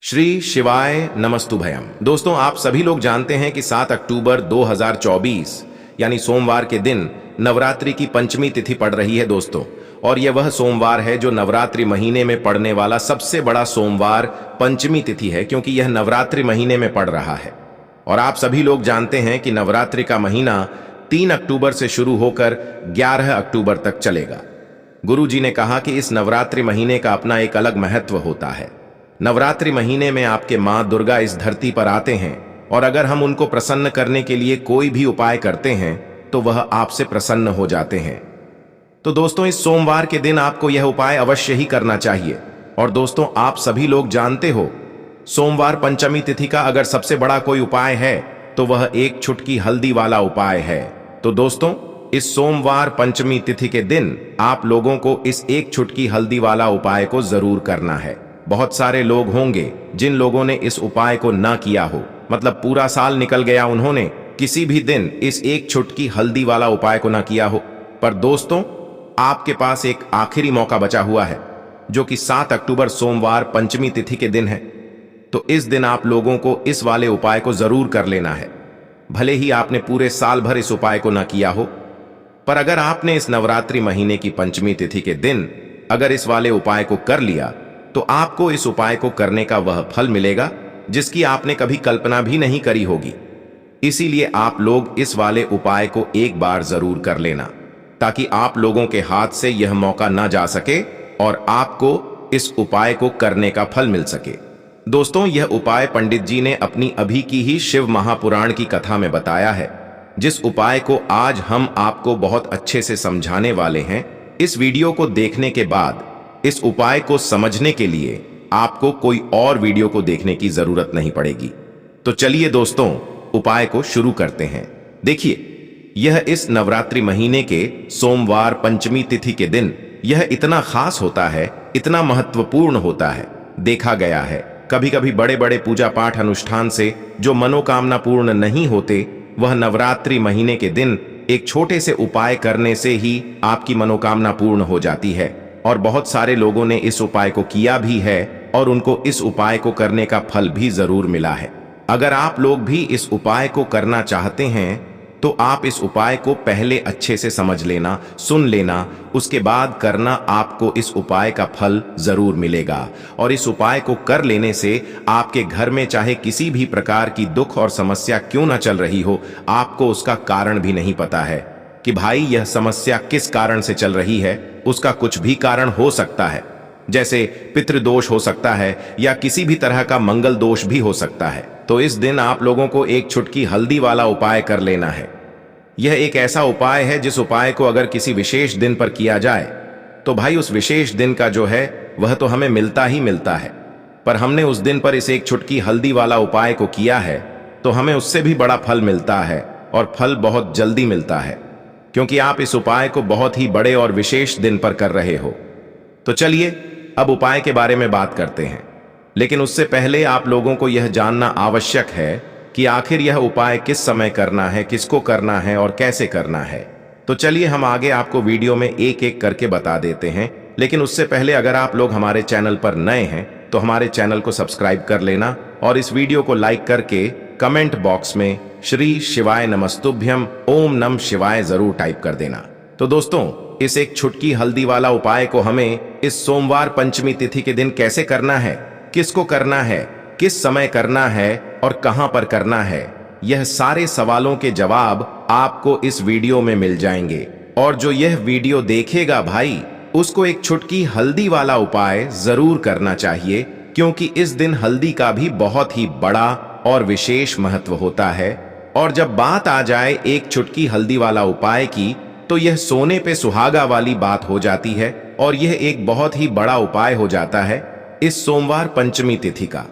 श्री शिवाय नमस्तुभयम। दोस्तों, आप सभी लोग जानते हैं कि 7 अक्टूबर 2024 यानी सोमवार के दिन नवरात्रि की पंचमी तिथि पड़ रही है दोस्तों। और यह वह सोमवार है जो नवरात्रि महीने में पड़ने वाला सबसे बड़ा सोमवार पंचमी तिथि है, क्योंकि यह नवरात्रि महीने में पड़ रहा है। और आप सभी लोग जानते हैं कि नवरात्रि का महीना 3 अक्टूबर से शुरू होकर 11 अक्टूबर तक चलेगा। गुरु जी ने कहा कि इस नवरात्रि महीने का अपना एक अलग महत्व होता है। नवरात्रि महीने में आपके मां दुर्गा इस धरती पर आते हैं, और अगर हम उनको प्रसन्न करने के लिए कोई भी उपाय करते हैं तो वह आपसे प्रसन्न हो जाते हैं। तो दोस्तों, इस सोमवार के दिन आपको यह उपाय अवश्य ही करना चाहिए। और दोस्तों, आप सभी लोग जानते हो, सोमवार पंचमी तिथि का अगर सबसे बड़ा कोई उपाय है तो वह एक चुटकी हल्दी वाला उपाय है। तो दोस्तों, इस सोमवार पंचमी तिथि के दिन आप लोगों को इस एक चुटकी हल्दी वाला उपाय को जरूर करना है। बहुत सारे लोग होंगे जिन लोगों ने इस उपाय को ना किया हो, मतलब पूरा साल निकल गया, उन्होंने किसी भी दिन इस एक चुटकी हल्दी वाला उपाय को ना किया हो। पर दोस्तों, आपके पास एक आखिरी मौका बचा हुआ है, जो कि 7 अक्टूबर सोमवार पंचमी तिथि के दिन है। तो इस दिन आप लोगों को इस वाले उपाय को जरूर कर लेना है। भले ही आपने पूरे साल भर इस उपाय को ना किया हो, पर अगर आपने इस नवरात्रि महीने की पंचमी तिथि के दिन अगर इस वाले उपाय को कर लिया तो आपको इस उपाय को करने का वह फल मिलेगा जिसकी आपने कभी कल्पना भी नहीं करी होगी। इसीलिए आप लोग इस वाले उपाय को एक बार जरूर कर लेना, ताकि आप लोगों के हाथ से यह मौका ना जा सके और आपको इस उपाय को करने का फल मिल सके। दोस्तों, यह उपाय पंडित जी ने अपनी अभी की ही शिव महापुराण की कथा में बताया है, जिस उपाय को आज हम आपको बहुत अच्छे से समझाने वाले हैं। इस वीडियो को देखने के बाद इस उपाय को समझने के लिए आपको कोई और वीडियो को देखने की जरूरत नहीं पड़ेगी। तो चलिए दोस्तों, उपाय को शुरू करते हैं। देखिए, यह इस नवरात्रि महीने के सोमवार पंचमी तिथि के दिन यह इतना खास होता है, इतना महत्वपूर्ण होता है। देखा गया है कभी कभी बड़े बड़े पूजा पाठ अनुष्ठान से जो मनोकामना पूर्ण नहीं होते, वह नवरात्रि महीने के दिन एक छोटे से उपाय करने से ही आपकी मनोकामना पूर्ण हो जाती है। और बहुत सारे लोगों ने इस उपाय को किया भी है और उनको इस उपाय को करने का फल भी जरूर मिला है। अगर आप लोग भी इस उपाय को करना चाहते हैं तो आप इस उपाय को पहले अच्छे से समझ लेना, सुन लेना, उसके बाद करना। आपको इस उपाय का फल जरूर मिलेगा। और इस उपाय को कर लेने से आपके घर में चाहे किसी भी प्रकार की दुख और समस्या क्यों ना चल रही हो, आपको उसका कारण भी नहीं पता है कि भाई यह समस्या किस कारण से चल रही है। उसका कुछ भी कारण हो सकता है, जैसे पितृदोष हो सकता है या किसी भी तरह का मंगल दोष भी हो सकता है। तो इस दिन आप लोगों को एक चुटकी हल्दी वाला उपाय कर लेना है। यह एक ऐसा उपाय है जिस उपाय को अगर किसी विशेष दिन पर किया जाए तो भाई उस विशेष दिन का जो है वह तो हमें मिलता ही मिलता है। पर हमने उस दिन पर इस एक चुटकी हल्दी वाला उपाय को किया है तो हमें उससे भी बड़ा फल मिलता है, और फल बहुत जल्दी मिलता है, क्योंकि आप इस उपाय को बहुत ही बड़े और विशेष दिन पर कर रहे हो। तो चलिए अब उपाय के बारे में बात करते हैं। लेकिन उससे पहले आप लोगों को यह जानना आवश्यक है कि आखिर यह उपाय किस समय करना है, किसको करना है और कैसे करना है। तो चलिए हम आगे आपको वीडियो में एक एक करके बता देते हैं। लेकिन उससे पहले अगर आप लोग हमारे चैनल पर नए हैं तो हमारे चैनल को सब्सक्राइब कर लेना, और इस वीडियो को लाइक करके कमेंट बॉक्स में श्री शिवाय नमस्तुभ्यम ओम नम शिवाय जरूर टाइप कर देना। तो दोस्तों, इस एक चुटकी हल्दी वाला उपाय को हमें इस सोमवार पंचमी तिथि के दिन कैसे करना है, किसको करना है, किस समय करना है और कहां पर करना है, यह सारे सवालों के जवाब आपको इस वीडियो में मिल जाएंगे। और जो यह वीडियो देखेगा भाई, उसको एक चुटकी हल्दी वाला उपाय जरूर करना चाहिए, क्योंकि इस दिन हल्दी का भी बहुत ही बड़ा और विशेष महत्व होता है। और जब बात आ जाए एक चुटकी हल्दी वाला उपाय की, तो यह सोने पे सुहागा वाली बात हो जाती है, और यह एक बहुत ही बड़ा उपाय हो जाता है इस सोमवार पंचमी तिथि का।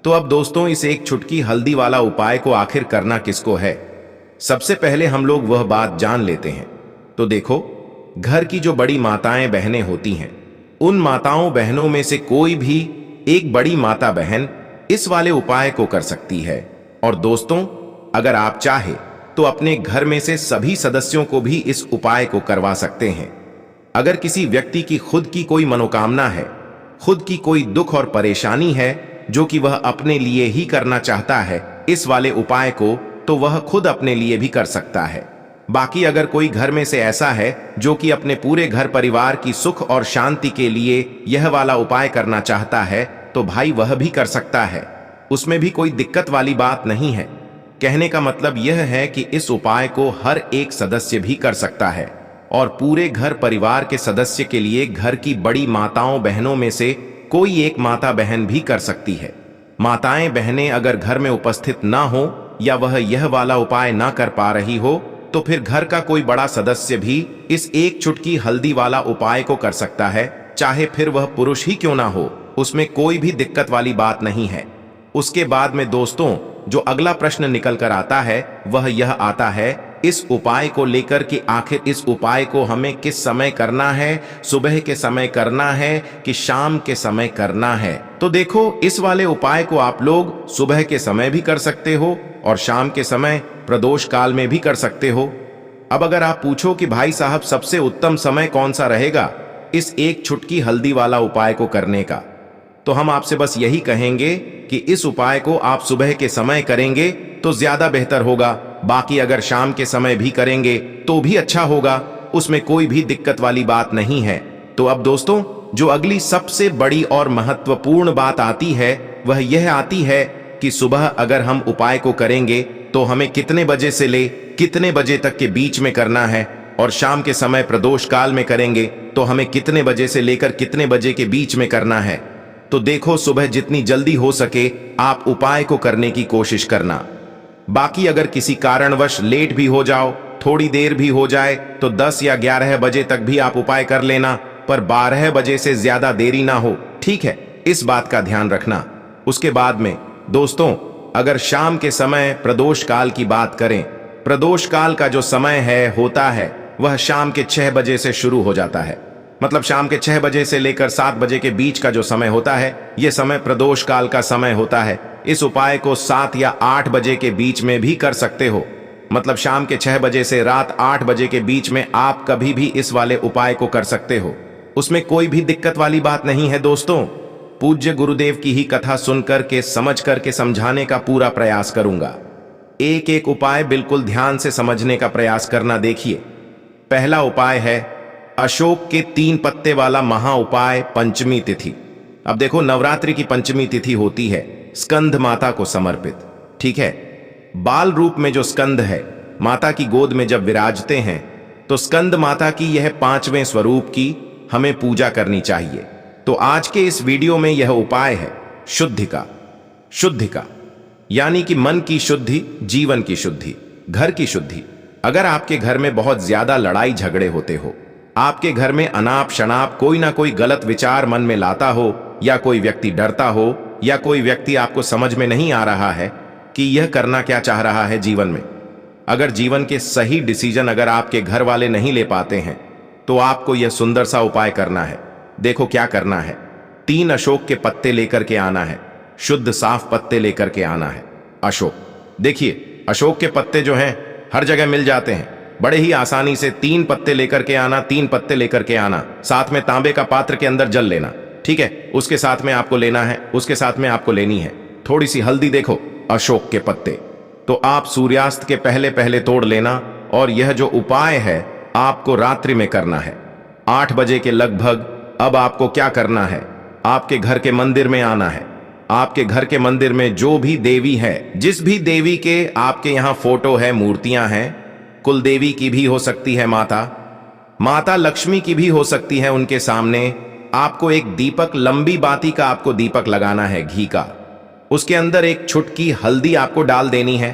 तो अब दोस्तों, इस एक चुटकी हल्दी वाला उपाय को आखिर करना किसको है, सबसे पहले हम लोग वह बात जान लेते हैं। तो देखो, घर की जो बड़ी माताएं बहनें होती हैं, उन माताओं बहनों में से कोई भी एक बड़ी माता बहन इस वाले उपाय को कर सकती है। और दोस्तों, अगर आप चाहे तो अपने घर में से सभी सदस्यों को भी इस उपाय को करवा सकते हैं। अगर किसी व्यक्ति की खुद की कोई मनोकामना है, खुद की कोई दुख और परेशानी है जो कि वह अपने लिए ही करना चाहता है इस वाले उपाय को, तो वह खुद अपने लिए भी कर सकता है। बाकी अगर कोई घर में से ऐसा है जो कि अपने पूरे घर परिवार की सुख और शांति के लिए यह वाला उपाय करना चाहता है, तो भाई वह भी कर सकता है, उसमें भी कोई दिक्कत वाली बात नहीं है। कहने का मतलब यह है कि इस उपाय को हर एक सदस्य भी कर सकता है और पूरे घर परिवार के सदस्य के लिए घर की बड़ी माताओं बहनों में से कोई एक माता बहन भी कर सकती है। माताएं बहनें अगर घर में उपस्थित ना हो या वह यह वाला उपाय ना कर पा रही हो, तो फिर घर का कोई बड़ा सदस्य भी इस एक चुटकी हल्दी वाला उपाय को कर सकता है, चाहे फिर वह पुरुष ही क्यों ना हो, उसमें कोई भी दिक्कत वाली बात नहीं है। उसके बाद में दोस्तों जो अगला प्रश्न निकल कर आता है वह यह आता है इस उपाय को लेकर कि आखिर इस उपाय को हमें किस समय करना है, सुबह के समय करना है कि शाम के समय करना है। तो देखो, इस वाले उपाय को आप लोग सुबह के समय भी कर सकते हो और शाम के समय प्रदोष काल में भी कर सकते हो। अब अगर आप पूछो कि भाई साहब सबसे उत्तम समय कौन सा रहेगा इस एक चुटकी हल्दी वाला उपाय को करने का, तो हम आपसे बस यही कहेंगे कि इस उपाय को आप सुबह के समय करेंगे तो ज्यादा बेहतर होगा। बाकी अगर शाम के समय भी करेंगे तो भी अच्छा होगा, उसमें कोई भी दिक्कत वाली बात नहीं है। तो अब दोस्तों जो अगली सबसे बड़ी और महत्वपूर्ण बात आती है वह यह आती है कि सुबह अगर हम उपाय को करेंगे तो हमें कितने बजे से ले कितने बजे तक के बीच में करना है, और शाम के समय प्रदोष काल में करेंगे तो हमें कितने बजे से लेकर कितने बजे के बीच में करना है। तो देखो, सुबह जितनी जल्दी हो सके आप उपाय को करने की कोशिश करना। बाकी अगर किसी कारणवश लेट भी हो जाओ, थोड़ी देर भी हो जाए, तो 10 या 11 बजे तक भी आप उपाय कर लेना, पर 12 बजे से ज्यादा देरी ना हो, ठीक है? इस बात का ध्यान रखना। उसके बाद में दोस्तों अगर शाम के समय प्रदोष काल की बात करें, प्रदोष काल का जो समय है होता है वह शाम के 6 बजे से शुरू हो जाता है। मतलब शाम के 6 बजे से लेकर 7 बजे के बीच का जो समय होता है यह समय प्रदोष काल का समय होता है। इस उपाय को 7 या 8 बजे के बीच में भी कर सकते हो। मतलब शाम के 6 बजे से रात 8 बजे के बीच में आप कभी भी इस वाले उपाय को कर सकते हो, उसमें कोई भी दिक्कत वाली बात नहीं है। दोस्तों पूज्य गुरुदेव की ही कथा सुनकर के समझ करके समझाने का पूरा प्रयास करूंगा। एक एक उपाय बिल्कुल ध्यान से समझने का प्रयास करना। देखिए, पहला उपाय है अशोक के 3 पत्ते वाला महा उपाय पंचमी तिथि। अब देखो, नवरात्रि की पंचमी तिथि होती है स्कंद माता को समर्पित, ठीक है? बाल रूप में जो स्कंद है माता की गोद में जब विराजते हैं तो स्कंद माता की यह 5वें स्वरूप की हमें पूजा करनी चाहिए। तो आज के इस वीडियो में यह उपाय है शुद्धि का। शुद्धि का यानी कि मन की शुद्धि, जीवन की शुद्धि, घर की शुद्धि। अगर आपके घर में बहुत ज्यादा लड़ाई झगड़े होते हो, आपके घर में अनाप शनाप कोई ना कोई गलत विचार मन में लाता हो, या कोई व्यक्ति डरता हो, या कोई व्यक्ति आपको समझ में नहीं आ रहा है कि यह करना क्या चाह रहा है जीवन में, अगर जीवन के सही डिसीजन अगर आपके घर वाले नहीं ले पाते हैं, तो आपको यह सुंदर सा उपाय करना है। देखो क्या करना है, 3 अशोक के पत्ते लेकर के आना है, शुद्ध साफ पत्ते लेकर के आना है। अशोक, देखिए अशोक के पत्ते जो हैं हर जगह मिल जाते हैं, बड़े ही आसानी से 3 पत्ते लेकर के आना, 3 पत्ते लेकर के आना। साथ में तांबे का पात्र के अंदर जल लेना, ठीक है? उसके साथ में आपको लेना है, उसके साथ में आपको लेनी है थोड़ी सी हल्दी। देखो अशोक के पत्ते तो आप सूर्यास्त के पहले पहले तोड़ लेना, और यह जो उपाय है आपको रात्रि में करना है 8 बजे के लगभग। अब आपको क्या करना है, आपके घर के मंदिर में आना है। आपके घर के मंदिर में जो भी देवी है, जिस भी देवी के आपके यहाँ फोटो है, मूर्तियां हैं, कुल देवी की भी हो सकती है, माता लक्ष्मी की भी हो सकती है, उनके सामने आपको एक दीपक, लंबी बाती का आपको दीपक लगाना है घी का। उसके अंदर एक चुटकी हल्दी आपको डाल देनी है।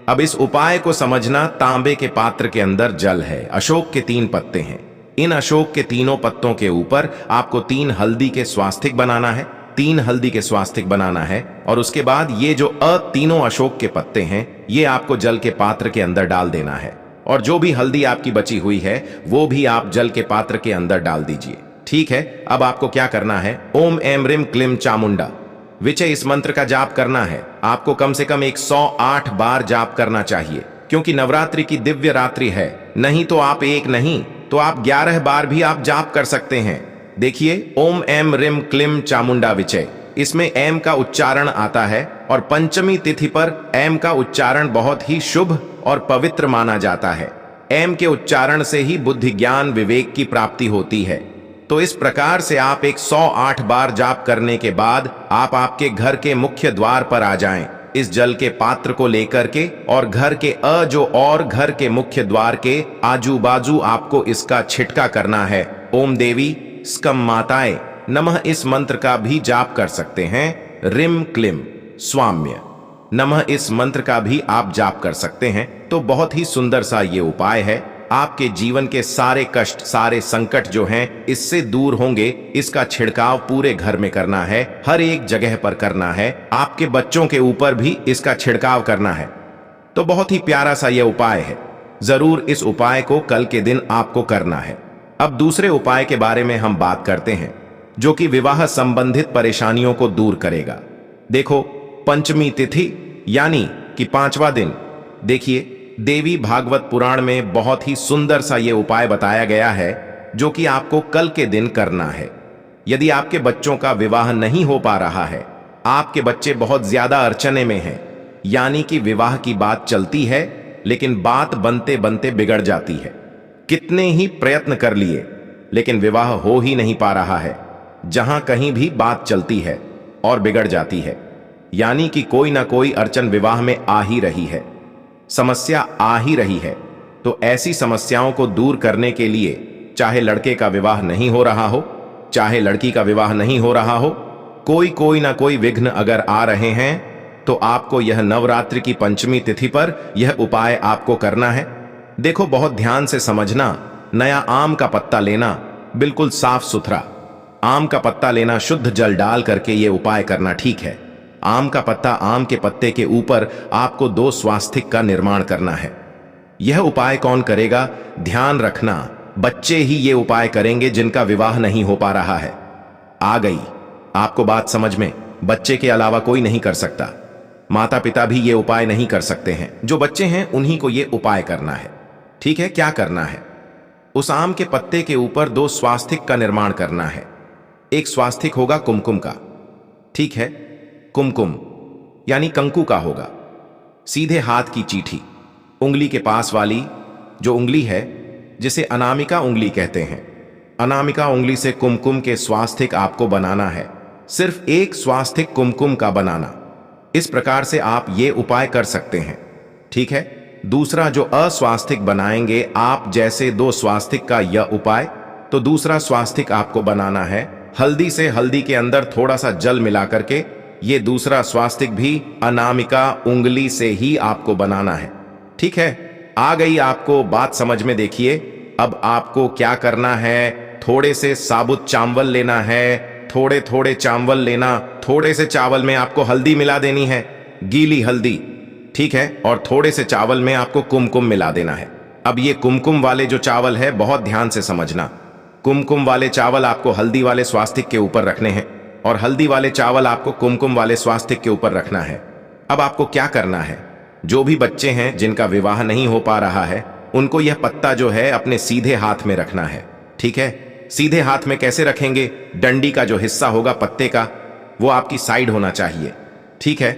अब इस उपाय को समझना, तांबे के पात्र के अंदर जल है, अशोक के 3 पत्ते हैं। इन अशोक के तीनों पत्तों के ऊपर आपको 3 हल्दी के स्वास्तिक बनाना है, 3 हल्दी के स्वास्तिक बनाना है। और उसके बाद ये जो तीनों अशोक के पत्ते हैं ये आपको जल के पात्र के अंदर डाल देना है, और जो भी हल्दी आपकी बची हुई है वो भी आप जल के पात्र के अंदर डाल दीजिए, ठीक है? अब आपको क्या करना है, ओम ऐं ह्रीं क्लीं चामुंडा विचय, इस मंत्र का जाप करना है। आपको कम से कम 108 बार जाप करना चाहिए, क्योंकि नवरात्रि की दिव्य रात्रि है। नहीं तो आप 1 नहीं तो आप 11 बार भी आप जाप कर सकते हैं। देखिए, ओम ऐं ह्रीं क्लीं चामुंडा विचय, इसमें एम का उच्चारण आता है और पंचमी तिथि पर एम का उच्चारण बहुत ही शुभ और पवित्र माना जाता है। एम के उच्चारण से ही बुद्धि ज्ञान विवेक की प्राप्ति होती है। तो इस प्रकार से आप 108 बार जाप करने के बाद आप आपके घर के मुख्य द्वार पर आ जाएं, इस जल के पात्र को लेकर के, और घर के और घर के मुख्य द्वार के आजू बाजू आपको इसका छिटका करना है। ओम देवी स्कम माताए नमः इस मंत्र का भी जाप कर सकते हैं। रिम क्लिम स्वाम्य नमः इस मंत्र का भी आप जाप कर सकते हैं। तो बहुत ही सुंदर सा ये उपाय है। आपके जीवन के सारे कष्ट, सारे संकट जो हैं इससे दूर होंगे। इसका छिड़काव पूरे घर में करना है, हर एक जगह पर करना है, आपके बच्चों के ऊपर भी इसका छिड़काव करना है। तो बहुत ही प्यारा सा यह उपाय है। जरूर इस उपाय को कल के दिन आपको करना है। अब दूसरे उपाय के बारे में हम बात करते हैं, जो कि विवाह संबंधित परेशानियों को दूर करेगा। देखो, पंचमी तिथि यानी कि 5वां दिन, देखिए देवी भागवत पुराण में बहुत ही सुंदर सा ये उपाय बताया गया है, जो कि आपको कल के दिन करना है। यदि आपके बच्चों का विवाह नहीं हो पा रहा है, आपके बच्चे बहुत ज्यादा अड़चने में हैं, यानी कि विवाह की बात चलती है लेकिन बात बनते बनते बिगड़ जाती है, कितने ही प्रयत्न कर लिए लेकिन विवाह हो ही नहीं पा रहा है, जहां कहीं भी बात चलती है और बिगड़ जाती है, यानी कि कोई ना कोई अड़चन विवाह में आ ही रही है, समस्या आ ही रही है। तो ऐसी समस्याओं को दूर करने के लिए, चाहे लड़के का विवाह नहीं हो रहा हो, चाहे लड़की का विवाह नहीं हो रहा हो, कोई ना कोई विघ्न अगर आ रहे हैं, तो आपको यह नवरात्रि की पंचमी तिथि पर यह उपाय आपको करना है। देखो, बहुत ध्यान से समझना। नया आम का पत्ता लेना, बिल्कुल साफ सुथरा आम का पत्ता लेना, शुद्ध जल डाल करके यह उपाय करना, ठीक है। आम का पत्ता, आम के पत्ते के ऊपर आपको 2 स्वास्तिक का निर्माण करना है। यह उपाय कौन करेगा? ध्यान रखना, बच्चे ही ये उपाय करेंगे जिनका विवाह नहीं हो पा रहा है। आ गई आपको बात समझ में? बच्चे के अलावा कोई नहीं कर सकता, माता पिता भी ये उपाय नहीं कर सकते हैं। जो बच्चे हैं उन्हीं को ये उपाय करना है, ठीक है। क्या करना है? उस आम के पत्ते के ऊपर 2 स्वास्तिक का निर्माण करना है। एक स्वास्तिक होगा कुमकुम का, ठीक है। कुमकुम यानी कंकु का होगा। सीधे हाथ की चीठी, उंगली के पास वाली जो उंगली है, जिसे अनामिका उंगली कहते हैं, अनामिका उंगली से कुमकुम के स्वास्तिक आपको बनाना है। सिर्फ एक स्वास्तिक कुमकुम का बनाना। इस प्रकार से आप ये उपाय कर सकते हैं, ठीक है। दूसरा जो अस्वास्तिक बनाएंगे आप, जैसे 2 स्वास्तिक का यह उपाय, तो दूसरा स्वास्तिक आपको बनाना है हल्दी से। हल्दी के अंदर थोड़ा सा जल मिला करके ये दूसरा स्वास्तिक भी अनामिका उंगली से ही आपको बनाना है, ठीक है। आ गई आपको बात समझ में? देखिए, अब आपको क्या करना है, थोड़े से साबुत चावल लेना है, थोड़े थोड़े चावल लेना, थोड़े से चावल में आपको हल्दी मिला देनी है, गीली हल्दी, ठीक है। और थोड़े से चावल में आपको कुमकुम मिला देना है। अब ये कुमकुम वाले जो चावल है, बहुत ध्यान से समझना, कुमकुम वाले चावल आपको हल्दी वाले स्वास्तिक के ऊपर रखने हैं और हल्दी वाले चावल आपको कुमकुम वाले स्वास्तिक के ऊपर रखना है। अब आपको क्या करना है, जो भी बच्चे हैं जिनका विवाह नहीं हो पा रहा है, उनको यह पत्ता जो है अपने सीधे हाथ में रखना है, ठीक है। सीधे हाथ में कैसे रखेंगे? डंडी का जो हिस्सा होगा पत्ते का, वो आपकी साइड होना चाहिए, ठीक है।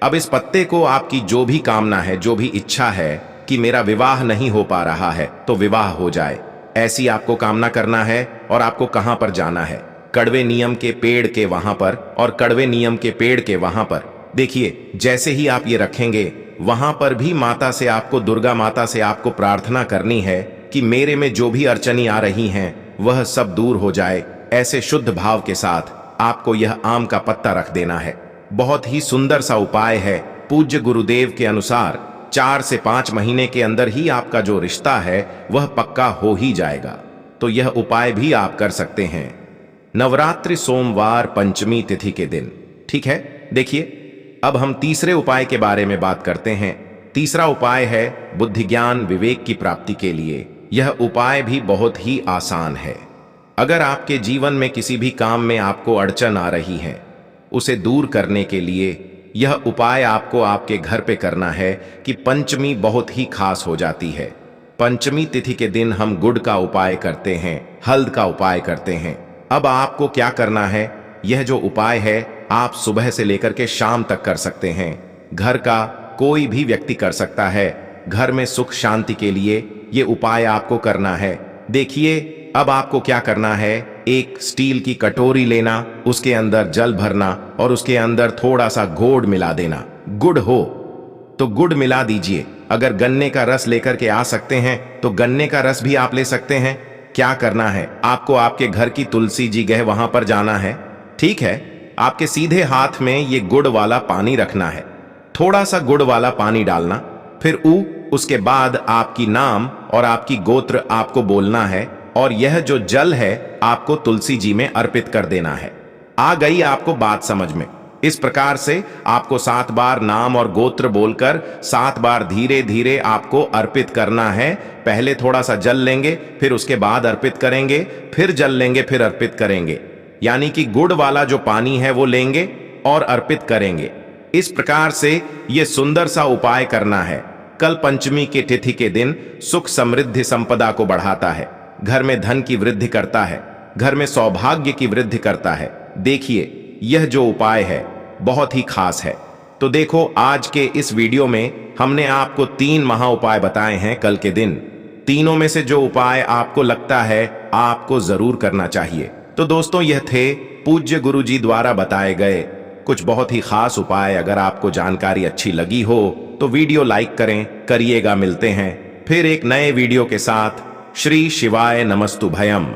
अब इस पत्ते को आपकी जो भी कामना है, जो भी इच्छा है कि मेरा विवाह नहीं हो पा रहा है तो विवाह हो जाए, ऐसी आपको कामना करना है। और आपको कहां पर जाना है? कड़वे नियम के पेड़ के वहां पर, और कड़वे नियम के पेड़ के वहां पर देखिए, जैसे ही आप ये रखेंगे, वहां पर भी माता से आपको, दुर्गा माता से आपको प्रार्थना करनी है कि मेरे में जो भी अड़चनी आ रही हैं वह सब दूर हो जाए। ऐसे शुद्ध भाव के साथ आपको यह आम का पत्ता रख देना है। बहुत ही सुंदर सा उपाय है। पूज्य गुरुदेव के अनुसार 4 से 5 महीने के अंदर ही आपका जो रिश्ता है वह पक्का हो ही जाएगा। तो यह उपाय भी आप कर सकते हैं नवरात्रि सोमवार पंचमी तिथि के दिन, ठीक है। देखिए, अब हम तीसरे उपाय के बारे में बात करते हैं। तीसरा उपाय है बुद्धि ज्ञान विवेक की प्राप्ति के लिए। यह उपाय भी बहुत ही आसान है। अगर आपके जीवन में किसी भी काम में आपको अड़चन आ रही है, उसे दूर करने के लिए यह उपाय आपको आपके घर पे करना है कि पंचमी बहुत ही खास हो जाती है। पंचमी तिथि के दिन हम गुड़ का उपाय करते हैं, हल्द का उपाय करते हैं। अब आपको क्या करना है, यह जो उपाय है आप सुबह से लेकर के शाम तक कर सकते हैं। घर का कोई भी व्यक्ति कर सकता है। घर में सुख शांति के लिए ये उपाय आपको करना है। देखिए, अब आपको क्या करना है, एक स्टील की कटोरी लेना, उसके अंदर जल भरना और उसके अंदर थोड़ा सा गुड़ मिला देना। गुड़ हो तो गुड़ मिला दीजिए। अगर गन्ने का रस लेकर के आ सकते हैं तो गन्ने का रस भी आप ले सकते हैं। क्या करना है, आपको आपके घर की तुलसी जी गए वहां पर जाना है। ठीक है, आपके सीधे हाथ में ये गुड़ वाला पानी रखना है। थोड़ा सा गुड़ वाला पानी डालना, फिर उसके बाद आपकी नाम और आपकी गोत्र आपको बोलना है और यह जो जल है आपको तुलसी जी में अर्पित कर देना है। आ गई आपको बात समझ में? इस प्रकार से आपको 7 बार नाम और गोत्र बोलकर 7 बार धीरे धीरे आपको अर्पित करना है। पहले थोड़ा सा जल लेंगे, फिर उसके बाद अर्पित करेंगे, फिर जल लेंगे, फिर अर्पित करेंगे। यानी कि गुड़ वाला जो पानी है वो लेंगे और अर्पित करेंगे। इस प्रकार से ये सुंदर सा उपाय करना है। कल पंचमी के तिथि के दिन सुख समृद्धि संपदा को बढ़ाता है, घर में धन की वृद्धि करता है, घर में सौभाग्य की वृद्धि करता है। देखिए, यह जो उपाय है बहुत ही खास है। तो देखो, आज के इस वीडियो में हमने आपको 3 महा उपाय बताए हैं कल के दिन। तीनों में से जो उपाय आपको लगता है आपको जरूर करना चाहिए। तो दोस्तों, यह थे पूज्य गुरु जी द्वारा बताए गए कुछ बहुत ही खास उपाय। अगर आपको जानकारी अच्छी लगी हो तो वीडियो लाइक करिएगा। मिलते हैं फिर एक नए वीडियो के साथ। श्री शिवाय नमस्तुभयम।